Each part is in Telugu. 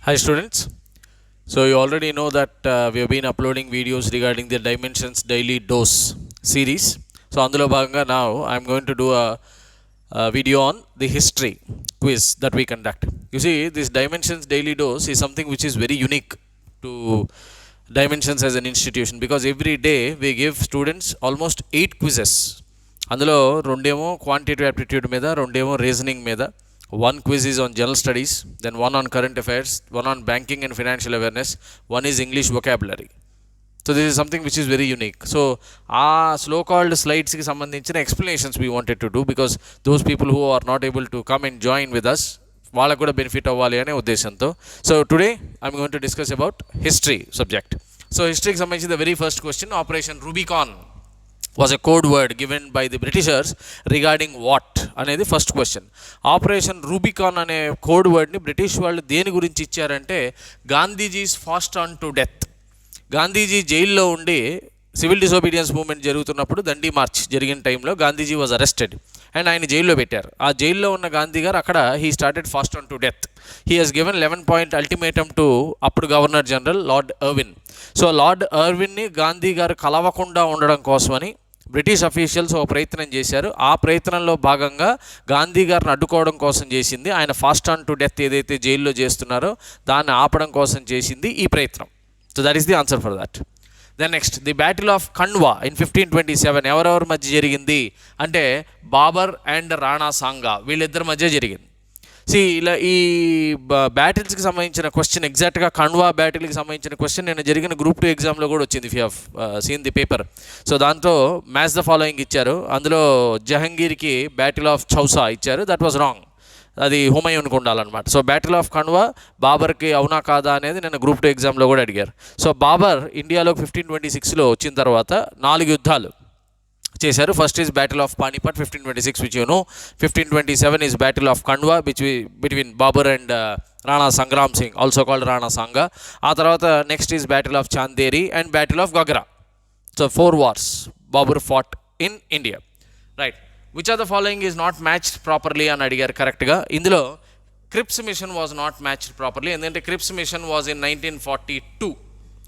Hi students. So you already know that we have been uploading videos regarding the Dimensions Daily Dose series. So అందులో భాగంగా now I am going to do a video on the history quiz that we conduct. You see, this Dimensions Daily Dose is something which is very unique to Dimensions as an institution because every day we give students almost 8 quizzes. అందులో రెండేమో క్వాంటిటేటివ్ యాప్టిట్యూడ్ మీద, రెండేమో రీజనింగ్ మీద. One quiz is on general studies, then one on current affairs, one on banking and financial awareness, one is English vocabulary. So this is something which is very unique. So slow called slides ki sambandhinchina explanations we wanted to do because those people who are not able to come and join with us, వాళ్ళకు కూడా బెనిఫిట్ అవ్వాలి అనే ఉద్దేశంతో. So today I'm going to discuss about history subject. So హిస్టరీకి సంబంధించిన the very first question, operation Rubicon was a code word given by the Britishers regarding what అనేది ఫస్ట్ క్వశ్చన్. ఆపరేషన్ రూబికాన్ అనే కోడ్ వర్డ్ని బ్రిటిష్ వాళ్ళు దేని గురించి ఇచ్చారంటే Gandhiji's fast on to death. Gandhiji జైల్లో ఉండి సివిల్ డిసోబీడియన్స్ మూవ్మెంట్ జరుగుతున్నప్పుడు దండి మార్చ్ జరిగిన టైంలో గాంధీజీ వాజ్ అరెస్టెడ్ అండ్ ఆయన జైల్లో పెట్టారు. ఆ జైల్లో ఉన్న గాంధీ గారు అక్కడ he started fast on to death. He has given 11 point ultimatum to అప్పుడు governor general lord Irwin. So lord ఎర్విన్ని గాంధీ గారు కలవకుండా ఉండడం కోసమని బ్రిటిష్ అఫీషియల్స్ ఒక ప్రయత్నం చేశారు. ఆ ప్రయత్నంలో భాగంగా గాంధీ గారిని అడ్డుకోవడం కోసం చేసింది, ఆయన ఫాస్ట్ ఆన్ టు డెత్ ఏదైతే జైల్లో చేస్తున్నారో దాన్ని ఆపడం కోసం చేసింది ఈ ప్రయత్నం. So that is the answer for that. Then next, the battle of Khandwa in 1527 ఎవరెవరి మధ్య జరిగింది అంటే బాబర్ అండ్ రాణా సాంగా వీళ్ళిద్దరి మధ్య జరిగింది. ఇలా ఈ బ్యాటిల్స్కి సంబంధించిన క్వశ్చన్, ఎగ్జాక్ట్గా ఖండ్వా బ్యాటిల్కి సంబంధించిన క్వశ్చన్ నేను జరిగిన గ్రూప్ 2 ఎగ్జామ్లో కూడా వచ్చింది. If you have seen the paper. So దాంట్లో మ్యాచ్ ద ఫాలోయింగ్ ఇచ్చారు. అందులో జహంగీర్కి బ్యాటిల్ ఆఫ్ చౌసా ఇచ్చారు, దట్ వాజ్ రాంగ్. అది హుమయూన్కి ఉండాలన్నమాట. సో బ్యాటిల్ ఆఫ్ ఖండ్వా బాబర్కి అవునా కాదా అనేది నేను గ్రూప్ 2 ఎగ్జామ్లో కూడా అడిగారు. సో బాబర్ ఇండియాలో 1526లో వచ్చిన తర్వాత 4 యుద్ధాలు చేశారు. First is battle of Panipat 1526 which you know. 1527 is battle of Khanwa between Babur and Rana Sangram Singh, also called Rana Sanga. ఆ తర్వాత next is battle of Chanderi and battle of Ghaghra. So 4 wars Babur fought in India. Right. Which are the following is not matched properly అని అడిగారు కరెక్ట్గా. ఇందులో Cripps mission was not matched properly. ఎందుకంటే Cripps mission was in 1942,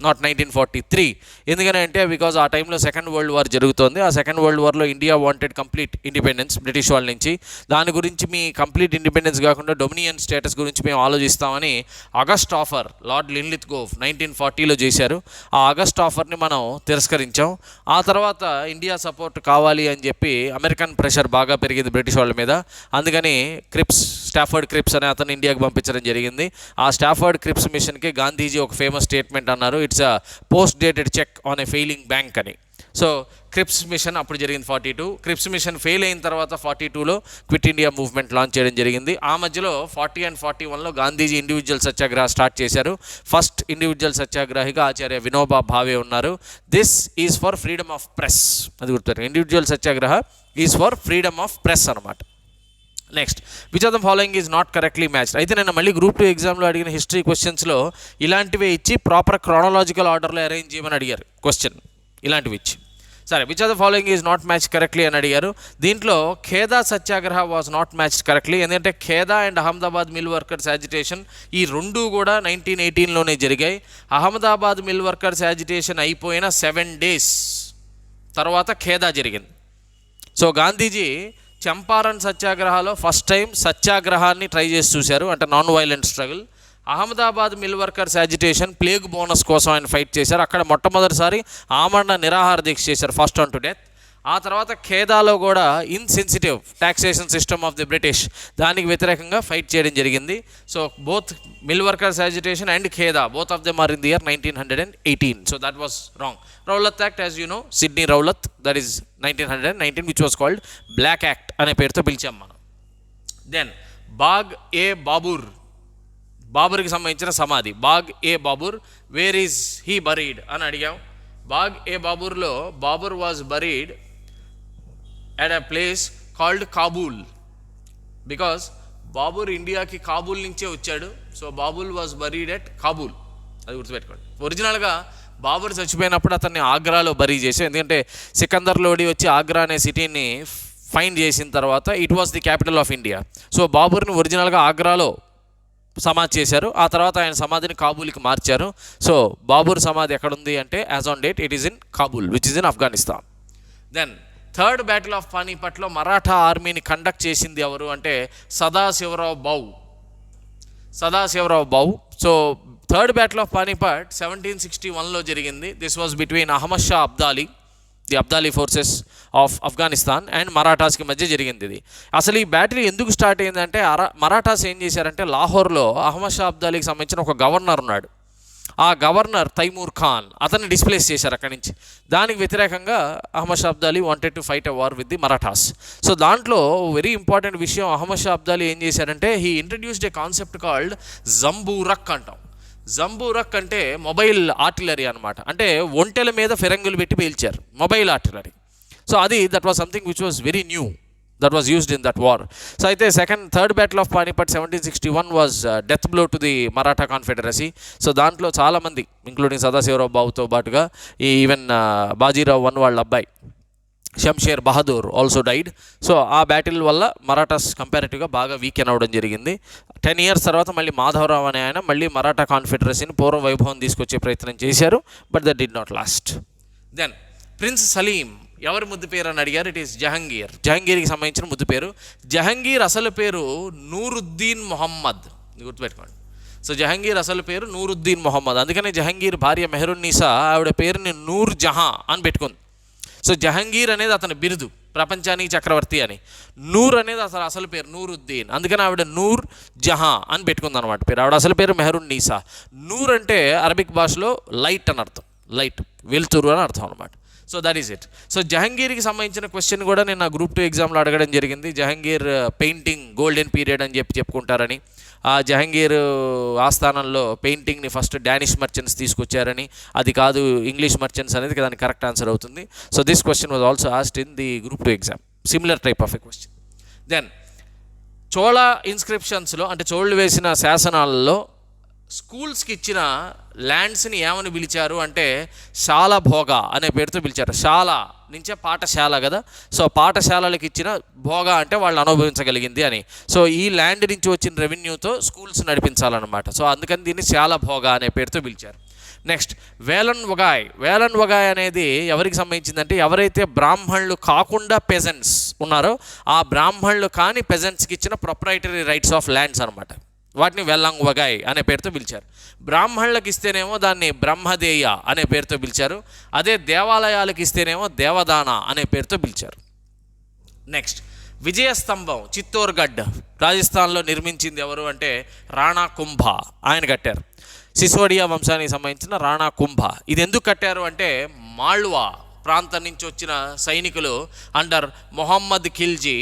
not 1943. ఎందుకంటే బికాజ్ ఆ టైంలో సెకండ్ వరల్డ్ వార్ జరుగుతోంది. ఆ సెకండ్ వరల్డ్ వార్లో India wanted complete independence British వాళ్ళ నుంచి. దాని గురించి మీ కంప్లీట్ ఇండిపెండెన్స్ కాకుండా డొమినియన్ స్టేటస్ గురించి మేము ఆలోచిస్తామని ఆగస్ట్ ఆఫర్ లార్డ్ లిన్లిత్గోవ్ 1940లో చేశారు. ఆ ఆగస్ట్ ఆఫర్ని మనం తిరస్కరించాం. ఆ తర్వాత ఇండియా సపోర్ట్ కావాలి అని చెప్పి అమెరికన్ ప్రెషర్ బాగా పెరిగింది బ్రిటిష్ వాళ్ళ మీద. అందుకని స్టాఫర్డ్ క్రిప్స్ అనే అతను ఇండియాకి పంపించడం జరిగింది. ఆ స్టాఫర్డ్ క్రిప్స్ మిషన్కి గాంధీజీ ఒక ఫేమస్ స్టేట్మెంట్ అన్నారు, it's a post dated cheque on a failing bank అని. సో క్రిప్స్ మిషన్ అప్పుడు జరిగింది 42. క్రిప్స్ మిషన్ ఫెయిల్ అయిన తర్వాత 42లో క్విట్ ఇండియా మూవ్మెంట్ లాంచ్ చేయడం జరిగింది. ఆ మధ్యలో 40 and 41లో గాంధీజీ ఇండివిజువల్ సత్యాగ్రహ స్టార్ట్ చేశారు. ఫస్ట్ ఇండివిజువల్ సత్యాగ్రహిగా ఆచార్య వినోబా భావే ఉన్నారు. This is for freedom of press, అది గుర్తుపెట్టుకోండి. Individual satyagraha is for freedom of press అనమాట. Next, which of the following is not correctly matched. అయితే నేను మళ్ళీ గ్రూప్ 2 ఎగ్జామ్లో అడిగిన హిస్టరీ క్వశ్చన్స్లో ఇలాంటివే ఇచ్చి ప్రాపర్ క్రానలాజికల్ ఆర్డర్లో అరేంజ్ చేయమని అడిగారు క్వశ్చన్, ఇలాంటివి ఇచ్చి. సరే, which of the following is not match correctly అని అడిగారు. దీంట్లో Kheda satyagraha was not matched correctly. ఎందుకంటే Kheda and Ahmedabad mill workers agitation ఈ రెండు కూడా 1918లోనే జరిగాయి. అహ్మదాబాద్ మిల్ వర్కర్స్ యాజిటేషన్ అయిపోయిన 7 days తర్వాత ఖేదా జరిగింది. సో గాంధీజీ చంపారన్ సత్యాగ్రహలో ఫస్ట్ టైం సత్యాగ్రహాన్ని ట్రై చేసి చూశారు, అంటే non violent struggle. Ahmedabad mill workers agitation plague bonus కోసం ఆయన ఫైట్ చేశారు. అక్కడ మొట్టమొదటిసారి ఆమరణ నిరాహార దీక్ష చేశారు, ఫస్ట్ ఆన్ టు డెత్. ఆ తర్వాత ఖేదాలో కూడా insensitive taxation system of the British, దానికి వ్యతిరేకంగా ఫైట్ చేయడం జరిగింది. So both mill workers agitation and Kheda, both of them are in the year 1918. So that was wrong. Rowlatt act, as you know, Sidney Rowlatt, that is 1919 which was called black act అనే పేరుతో పిలిచాం మనం. దెన్ బాగ్ ఏ బాబూర్, బాబర్కి సంబంధించిన సమాధి Bagh e Babur, where is he buried అని అడిగాం. బాగ్ ఏ బాబూర్లో Babur was buried at a place called Kabul because Babur ఇండియాకి కాబూల్ నుంచే వచ్చాడు. So Babur was buried at Kabul, అది గుర్తుపెట్టుకోండి. ఒరిజినల్గా బాబర్ చచ్చిపోయినప్పుడు అతన్ని ఆగ్రాలో బరీ చేశారు, ఎందుకంటే సికందర్ లోడి వచ్చి ఆగ్రా అనే సిటీని ఫైండ్ చేసిన తర్వాత it was the capital of India. So బాబర్ని ఒరిజినల్గా ఆగ్రాలో సమాధి చేశారు. ఆ తర్వాత ఆయన సమాధిని కాబూల్కి మార్చారు. సో బాబర్ సమాధి ఎక్కడుంది అంటే as on date it is in Kabul which is in Afghanistan. Then third battle of పానీపట్లో మరాఠా ఆర్మీని కండక్ట్ చేసింది ఎవరు అంటే Sadashivrao Bhau. So third battle of Panipat 1761లో జరిగింది. This was between Ahmad Shah Abdali, the Abdali forces of Afghanistan and మరాఠాస్కి మధ్య జరిగింది ఇది. అసలు ఈ బ్యాటిల్ ఎందుకు స్టార్ట్ అయిందంటే మరాఠాస్ ఏం చేశారంటే లాహోర్లో అహ్మద్ షా అబ్దాలీకి సంబంధించిన ఒక గవర్నర్ ఉన్నాడు. ఆ గవర్నర్ తైమూర్ ఖాన్ అతన్ని డిస్ప్లేస్ చేశారు అక్కడి నుంచి. దానికి వ్యతిరేకంగా Ahmad Shah Abdali wanted to fight a war with the Marathas. So దాంట్లో వెరీ ఇంపార్టెంట్ విషయం, అహ్మద్ షా అబ్దాలీ ఏం చేశారంటే he introduced a concept called Zamburak అంటాం. జంబూరక్ అంటే మొబైల్ ఆర్టిలరీ అనమాట. అంటే ఒంటెల మీద ఫిరంగులు పెట్టి పేల్చారు, మొబైల్ ఆర్టిలరీ. సో అది that was something which was very new that was used in that war. So అయితే third battle of Panipat 1761 was death blow to the Maratha confederacy. So దాంట్లో చాలామంది ఇంక్లూడింగ్ సదాశివరావు బావుతో పాటుగా ఈవెన్ బాజీరావు వన్ వాళ్ళ అబ్బాయి Shamsher Bahadur also died. So ఆ బ్యాటిల్ వల్ల మరాఠాస్ కంపారిటివ్గా బాగా వీకెన్ అవ్వడం జరిగింది. 10 years తర్వాత మళ్ళీ మాధవరావు అనే ఆయన మళ్ళీ మరాఠా కాన్ఫెడరసీని పూర్వ వైభవం తీసుకొచ్చే ప్రయత్నం చేశారు, but that did not last. Then prince Salim ఎవరి ముద్దు పేరు అని అడిగారు. ఇట్ ఈస్ జహంగీర్కి సంబంధించిన ముద్దు పేరు. జహంగీర్ అసలు పేరు నూరుద్దీన్ మొహమ్మద్, గుర్తుపెట్టుకోండి. సో జహంగీర్ అసలు పేరు నూరుద్దీన్ మొహమ్మద్. అందుకనే జహంగీర్ భార్య మెహరున్నీసా ఆవిడ పేరుని నూర్ జహాం అని పెట్టుకుంది. సో జహంగీర్ అనేది అతని బిరుదు, ప్రపంచానికి చక్రవర్తి అని. నూర్ అనేది అసలు పేరు నూరుద్దీన్, అందుకని ఆవిడ నూర్ జహాం అని పెట్టుకుంది అనమాట పేరు. ఆవిడ అసలు పేరు మెహరున్నీసా. నూర్ అంటే అరబిక్ భాషలో లైట్ అని అర్థం, లైట్ వెలుతురు అని అర్థం అనమాట. So that is it. So జహంగీర్కి సంబంధించిన క్వశ్చన్ కూడా నేను నా గ్రూప్ 2 ఎగ్జామ్లో అడగడం జరిగింది. జహంగీర్ పెయింటింగ్ గోల్డెన్ పీరియడ్ అని చెప్పుకుంటారని, ఆ జహంగీర్ ఆస్థానంలో పెయింటింగ్ని ఫస్ట్ డానిష్ మర్చెంట్స్ తీసుకొచ్చారని, అది కాదు ఇంగ్లీష్ మర్చెంట్స్ అనేది దానికి కరెక్ట్ ఆన్సర్ అవుతుంది. So this question was also asked in the group 2 exam, similar type of a question. Then Chola ఇన్స్క్రిప్షన్స్లో అంటే చోళ్ళు వేసిన శాసనాలలో స్కూల్స్కి ఇచ్చిన ల్యాండ్స్ని ఏమని పిలిచారు అంటే శాలభోగ అనే పేరుతో పిలిచారు. శాల నుంచే పాఠశాల కదా. సో పాఠశాలలకు ఇచ్చిన భోగ అంటే వాళ్ళు అనుభవించగలిగింది అని. సో ఈ ల్యాండ్ నుంచి వచ్చిన రెవెన్యూతో స్కూల్స్ నడిపించాలన్నమాట. సో అందుకని దీన్ని శాలభోగ అనే పేరుతో పిలిచారు. నెక్స్ట్ వేలన్ వగాయ్ అనేది ఎవరికి సంబంధించిందంటే ఎవరైతే బ్రాహ్మణులు కాకుండా పెజెంట్స్ ఉన్నారో ఆ బ్రాహ్మణులు కాని పెజెంట్స్కి ఇచ్చిన ప్రొప్రైటరీ రైట్స్ ఆఫ్ ల్యాండ్స్ అనమాట. వాటిని వెల్లంగ్ వగాయ్ అనే పేరుతో పిలిచారు. బ్రాహ్మణులకు ఇస్తేనేమో దాన్ని బ్రహ్మదేయ అనే పేరుతో పిలిచారు. అదే దేవాలయాలకు ఇస్తేనేమో దేవదాన అనే పేరుతో పిలిచారు. నెక్స్ట్ విజయస్తంభం చిత్తోర్గఢ్ రాజస్థాన్లో నిర్మించింది ఎవరు అంటే రాణా కుంభ, ఆయన కట్టారు. సిసోడియా వంశానికి సంబంధించిన రాణా కుంభ. ఇది ఎందుకు కట్టారు అంటే మాళ్వా ప్రాంతం నుంచి వచ్చిన సైనికులు అండర్ మొహమ్మద్ ఖిల్జీ,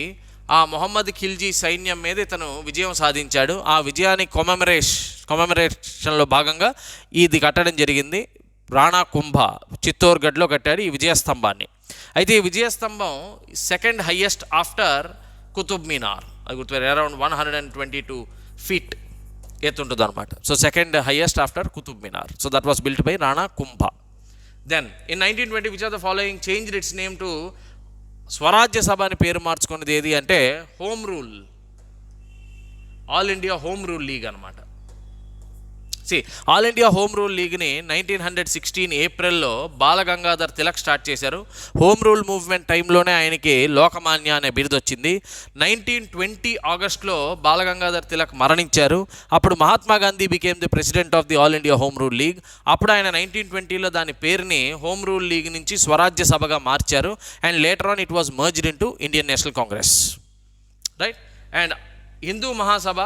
ఆ మొహమ్మద్ ఖిల్జీ సైన్యం మీద ఇతను విజయం సాధించాడు. ఆ విజయాన్ని కొమెమరేషన్లో భాగంగా ఇది కట్టడం జరిగింది. రాణా కుంభ చిత్తోర్గఢ్లో కట్టాడు ఈ విజయస్తంభాన్ని. అయితే ఈ విజయస్తంభం second highest after Qutub Minar. అది గుర్తుపెట్టారు, అరౌండ్ 122 feet ఎత్తుంటుంది అనమాట. So second highest after Qutub Minar. So that was built by Rana Kumbha. Then in 1920 which are the following changed its name to Swarajya Sabha అని పేరు మార్చుకున్నది ఏది అంటే home rule, all India home rule league అనమాట. ఆల్ ఇండియా హోమ్ రూల్ లీగ్ని 1916 ఏప్రిల్లో బాలగంగాధర్ తిలక్ స్టార్ట్ చేశారు. హోమ్ రూల్ మూవ్మెంట్ టైంలోనే ఆయనకి లోకమాన్య అనే బిరుదు వచ్చింది. 1920 ఆగస్టులో బాలగంగాధర్ తిలక్ మరణించారు. అప్పుడు Mahatma Gandhi became the president of the all India home rule league. అప్పుడు ఆయన 1920లో దాని పేరుని హోమ్ రూల్ లీగ్ నుంచి స్వరాజ్య సభగా మార్చారు. And later on it was merged in to Indian National Congress, right. And Hindu Mahasabha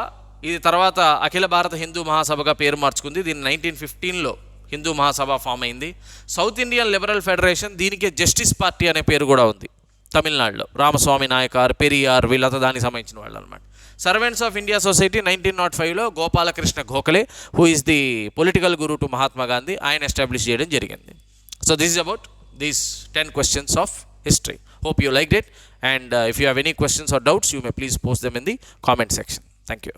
ఇది తర్వాత అఖిల భారత హిందూ మహాసభగా పేరు మార్చుకుంది. దీన్ని 1915లో హిందూ మహాసభ ఫామ్ అయింది. సౌత్ ఇండియన్ లిబరల్ ఫెడరేషన్, దీనికి జస్టిస్ పార్టీ అనే పేరు కూడా ఉంది తమిళనాడులో. రామస్వామి నాయకార్, పెరియార్ వీళ్ళంతా దానికి సంబంధించిన వాళ్ళు అనమాట. సర్వెంట్స్ ఆఫ్ ఇండియా సొసైటీ 1905లో Gopalakrishna Gokhale, who is the political guru to Mahatma Gandhi, ఆయన ఎస్టాబ్లిష్ చేయడం జరిగింది. So this is about these 10 questions of history. Hope you liked it, and if you have any questions or doubts you may please post them in the comment section. Thank you.